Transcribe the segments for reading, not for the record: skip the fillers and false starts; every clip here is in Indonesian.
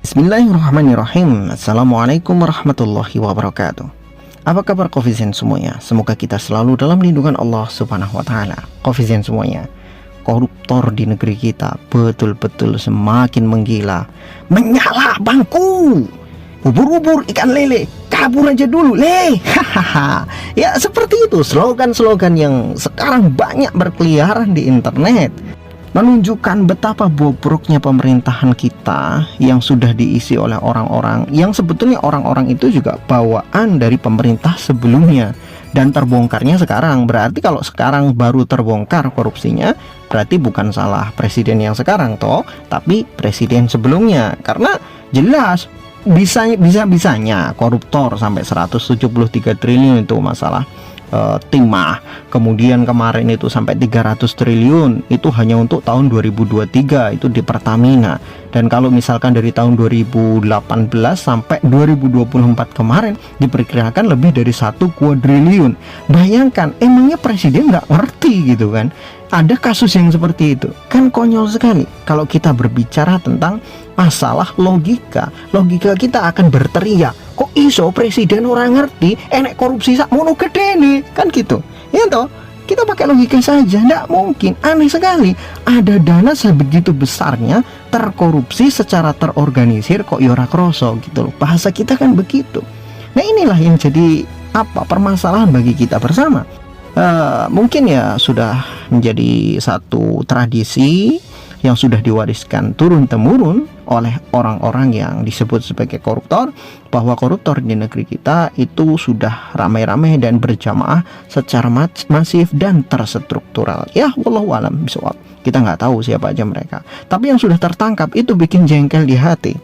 Bismillahirrahmanirrahim. Assalamualaikum warahmatullahi wabarakatuh. Apa kabar Kofizen semuanya? Semoga kita selalu dalam lindungan Allah subhanahu wa ta'ala. Kofizen semuanya, koruptor di negeri kita betul-betul semakin menggila. Menyala bangku, ubur-ubur ikan lele, kabur aja dulu le. Hahaha. Ya seperti itu slogan-slogan yang sekarang banyak berkeliaran di internet, menunjukkan betapa bobroknya pemerintahan kita yang sudah diisi oleh orang-orang yang sebetulnya orang-orang itu juga bawaan dari pemerintah sebelumnya dan terbongkarnya sekarang. Berarti kalau sekarang baru terbongkar korupsinya, berarti bukan salah presiden yang sekarang toh, tapi presiden sebelumnya. Karena jelas bisanya koruptor sampai 173 triliun itu masalah timah. Kemudian kemarin itu sampai 300 triliun itu hanya untuk tahun 2023 itu di Pertamina. Dan kalau misalkan dari tahun 2018 sampai 2024 kemarin diperkirakan lebih dari 1 kuadriliun. Bayangkan, emangnya presiden nggak ngerti gitu kan? Ada kasus yang seperti itu, kan konyol sekali. Kalau kita berbicara tentang masalah logika kita akan berteriak, kok iso presiden orang ngerti enek korupsi sak mono gede nih, kan gitu ya toh. Kita pakai logika saja, tidak mungkin. Aneh sekali, ada dana sebegitu besarnya terkorupsi secara terorganisir kok yora kroso gitu loh. Bahasa kita kan begitu. Nah inilah yang jadi permasalahan bagi kita bersama. Mungkin ya sudah menjadi satu tradisi yang sudah diwariskan turun-temurun oleh orang-orang yang disebut sebagai koruptor, bahwa koruptor di negeri kita itu sudah ramai-ramai dan berjamaah secara masif dan terstruktural. Ya wallahu alam bisawab, kita nggak tahu siapa aja mereka, tapi yang sudah tertangkap itu bikin jengkel di hati.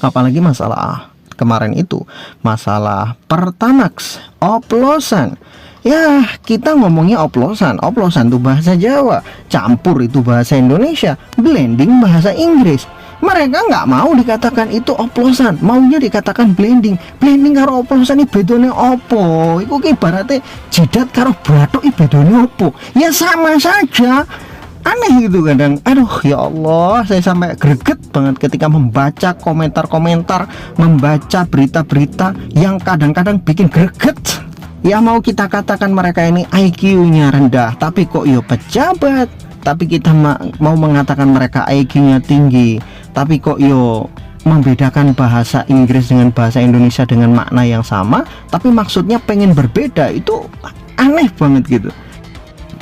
Apalagi masalah kemarin itu, masalah Pertamax oplosan. Ya kita ngomongnya oplosan itu bahasa Jawa, campur itu bahasa Indonesia, blending bahasa Inggris. Mereka nggak mau dikatakan itu oplosan, maunya dikatakan blending karo oplosan. Ini bedone opo? Iku ibaratnya jidat karo bathuk bedone opo? Ya sama saja. Aneh gitu kadang. Aduh ya Allah, saya sampai greget banget ketika membaca komentar-komentar, membaca berita-berita yang kadang-kadang bikin greget. Ya mau kita katakan mereka ini IQ-nya rendah, tapi kok yo pejabat. Tapi kita mau mengatakan mereka IQ-nya tinggi, tapi kok yo membedakan bahasa Inggris dengan bahasa Indonesia dengan makna yang sama, tapi maksudnya pengen berbeda. Itu aneh banget gitu.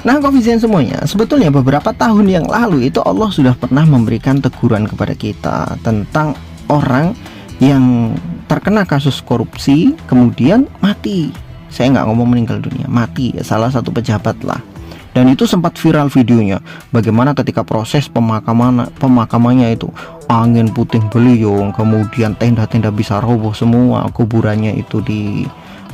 Nah Kofizen semuanya, sebetulnya beberapa tahun yang lalu itu Allah sudah pernah memberikan teguran kepada kita tentang orang yang terkena kasus korupsi kemudian mati. Saya nggak ngomong meninggal dunia, mati ya, salah satu pejabat lah. Dan itu sempat viral videonya, bagaimana ketika proses pemakamannya itu angin puting beliung, kemudian tenda-tenda bisa roboh semua, kuburannya itu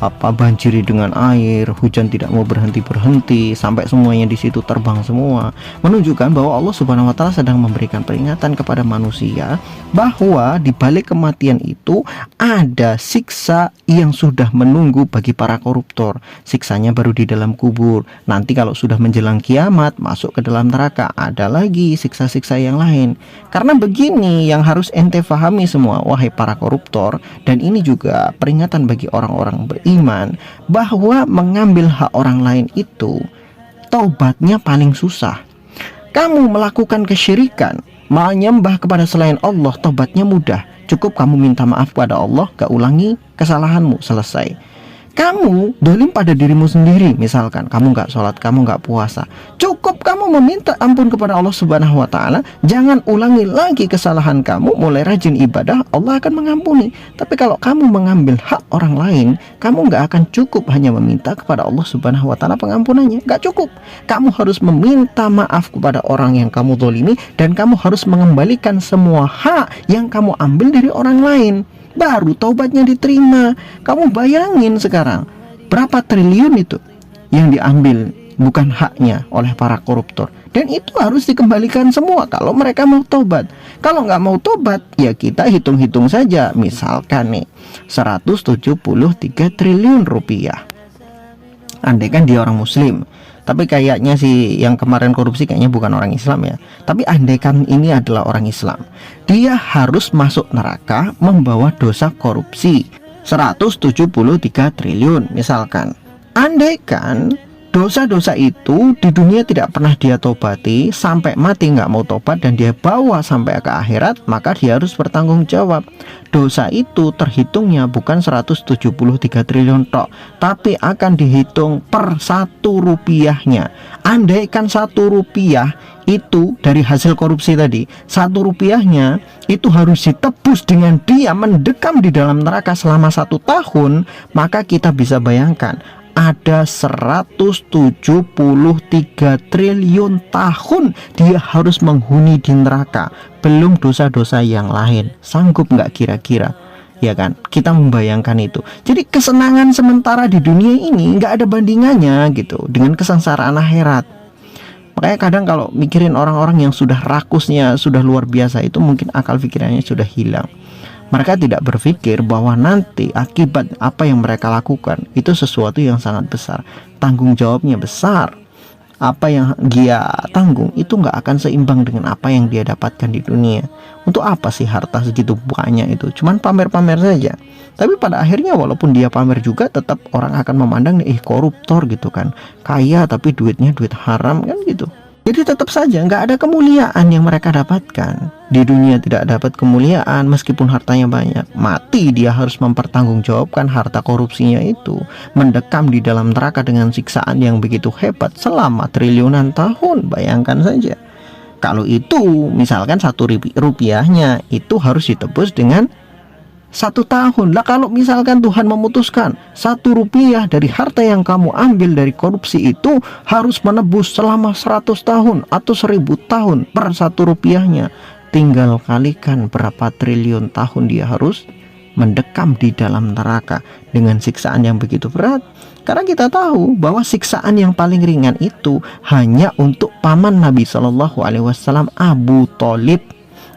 banjiri dengan air, hujan tidak mau berhenti sampai semuanya di situ terbang semua, menunjukkan bahwa Allah Subhanahu wa taala sedang memberikan peringatan kepada manusia bahwa di balik kematian itu ada siksa yang sudah menunggu bagi para koruptor. Siksanya baru di dalam kubur. Nanti kalau sudah menjelang kiamat masuk ke dalam neraka, ada lagi siksa-siksa yang lain. Karena begini yang harus ente pahami semua wahai para koruptor, dan ini juga peringatan bagi orang-orang beriman, bahwa mengambil hak orang lain itu taubatnya paling susah. Kamu melakukan kesyirikan, menyembah kepada selain Allah, taubatnya mudah. Cukup kamu minta maaf kepada Allah, gak ulangi kesalahanmu, selesai. Kamu dolim pada dirimu sendiri, misalkan kamu gak sholat, kamu gak puasa, cukup kamu meminta ampun kepada Allah Subhanahu wa ta'ala. Jangan ulangi lagi kesalahan kamu, mulai rajin ibadah, Allah akan mengampuni. Tapi kalau kamu mengambil hak orang lain, kamu gak akan cukup hanya meminta kepada Allah Subhanahu wa ta'ala pengampunannya. Gak cukup, kamu harus meminta maaf kepada orang yang kamu dolimi, dan kamu harus mengembalikan semua hak yang kamu ambil dari orang lain, baru taubatnya diterima. Kamu bayangin sekarang berapa triliun itu yang diambil bukan haknya oleh para koruptor, dan itu harus dikembalikan semua kalau mereka mau tobat. Kalau nggak mau tobat, ya kita hitung-hitung saja. Misalkan nih 173 triliun rupiah, andai kan dia orang muslim, Tapi kayaknya sih yang kemarin korupsi kayaknya bukan orang Islam ya. Tapi andaikan ini adalah orang Islam, dia harus masuk neraka membawa dosa korupsi 173 triliun misalkan. Andaikan dosa-dosa itu di dunia tidak pernah dia tobati, sampai mati nggak mau tobat, dan dia bawa sampai ke akhirat, maka dia harus bertanggung jawab. Dosa itu terhitungnya bukan 173 triliun tok, tapi akan dihitung per 1 rupiahnya. Andaikan 1 rupiah itu dari hasil korupsi tadi, 1 rupiahnya itu harus ditebus dengan dia mendekam di dalam neraka selama 1 tahun, maka kita bisa bayangkan ada 173 triliun tahun dia harus menghuni di neraka, belum dosa-dosa yang lain. Sanggup nggak kira-kira? Ya kan, kita membayangkan itu. Jadi kesenangan sementara di dunia ini nggak ada bandingannya gitu dengan kesengsaraan akhirat. Makanya kadang kalau mikirin orang-orang yang sudah rakusnya sudah luar biasa, itu mungkin akal pikirannya sudah hilang. Mereka tidak berpikir bahwa nanti akibat apa yang mereka lakukan itu sesuatu yang sangat besar, tanggung jawabnya besar. Apa yang dia tanggung itu nggak akan seimbang dengan apa yang dia dapatkan di dunia. Untuk apa sih harta segitu banyak itu? Cuman pamer-pamer saja. Tapi pada akhirnya walaupun dia pamer juga, tetap orang akan memandang koruptor gitu kan, kaya tapi duitnya duit haram kan gitu. Jadi tetap saja nggak ada kemuliaan yang mereka dapatkan. Di dunia tidak dapat kemuliaan meskipun hartanya banyak. Mati dia harus mempertanggungjawabkan harta korupsinya itu, mendekam di dalam neraka dengan siksaan yang begitu hebat selama triliunan tahun. Bayangkan saja. Kalau itu misalkan 1 rupiahnya itu harus ditebus dengan 1 tahun. Lah kalau misalkan Tuhan memutuskan 1 rupiah dari harta yang kamu ambil dari korupsi itu harus menebus selama 100 tahun atau 1000 tahun per 1 rupiahnya, tinggal kalikan berapa triliun tahun dia harus mendekam di dalam neraka dengan siksaan yang begitu berat. Karena kita tahu bahwa siksaan yang paling ringan itu hanya untuk paman Nabi Shallallahu Alaihi Wasallam, Abu Thalib.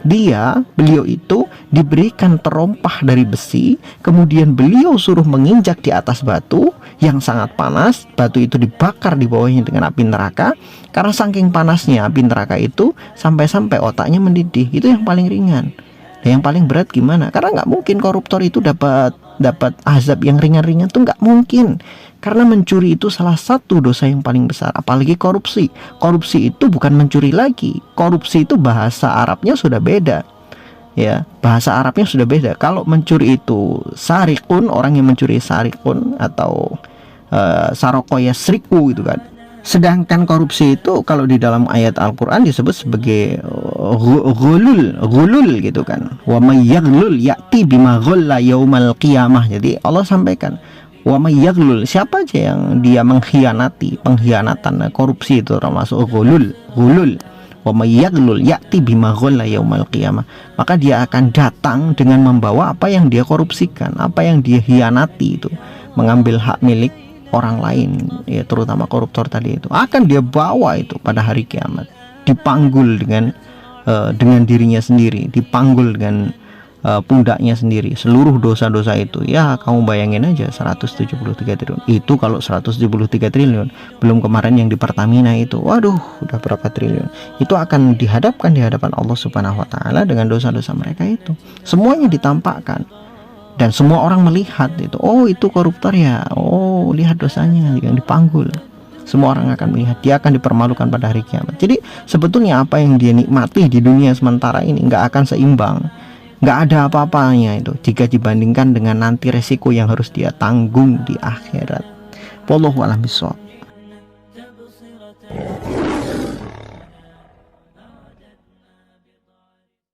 Beliau itu diberikan terompah dari besi, kemudian beliau suruh menginjak di atas batu yang sangat panas. Batu itu dibakar di bawahnya dengan api neraka. Karena saking panasnya api neraka itu sampai-sampai otaknya mendidih. Itu yang paling ringan. Dan yang paling berat gimana? Karena nggak mungkin koruptor itu dapat azab yang ringan-ringan, tuh nggak mungkin. Karena mencuri itu salah satu dosa yang paling besar, apalagi korupsi. Korupsi itu bukan mencuri lagi. Korupsi itu bahasa Arabnya sudah beda. Ya, bahasa Arabnya sudah beda. Kalau mencuri itu sarikun, orang yang mencuri sarikun atau sarokoya seriku gitu kan. Sedangkan korupsi itu kalau di dalam ayat Al-Quran disebut sebagai ghulul gitu kan. Wa may yaghlul ya'ti bima ghalla yaumal qiyamah. Jadi Allah sampaikan, wa may yaghlul, siapa aja yang dia mengkhianati, pengkhianatan, korupsi itu termasuk ghulul. Wa may yaghlul ya'ti bima ghalla yaumal qiyamah, maka dia akan datang dengan membawa apa yang dia korupsikan, apa yang dia hianati itu, mengambil hak milik orang lain, ya terutama koruptor tadi itu, akan dia bawa itu pada hari kiamat, dipanggul dengan dirinya sendiri, dipanggul dengan pundaknya sendiri, seluruh dosa-dosa itu. Ya kamu bayangin aja 173 triliun itu, kalau 173 triliun belum kemarin yang di Pertamina itu, waduh udah berapa triliun, itu akan dihadapkan di hadapan Allah Subhanahu wa Ta'ala dengan dosa-dosa mereka itu, semuanya ditampakkan. Dan semua orang melihat itu, oh itu koruptor ya, oh lihat dosanya yang dipanggul. Semua orang akan melihat, dia akan dipermalukan pada hari kiamat. Jadi sebetulnya apa yang dia nikmati di dunia sementara ini nggak akan seimbang, nggak ada apa-apanya itu jika dibandingkan dengan nanti resiko yang harus dia tanggung di akhirat. Wallahu a'lam bishawab.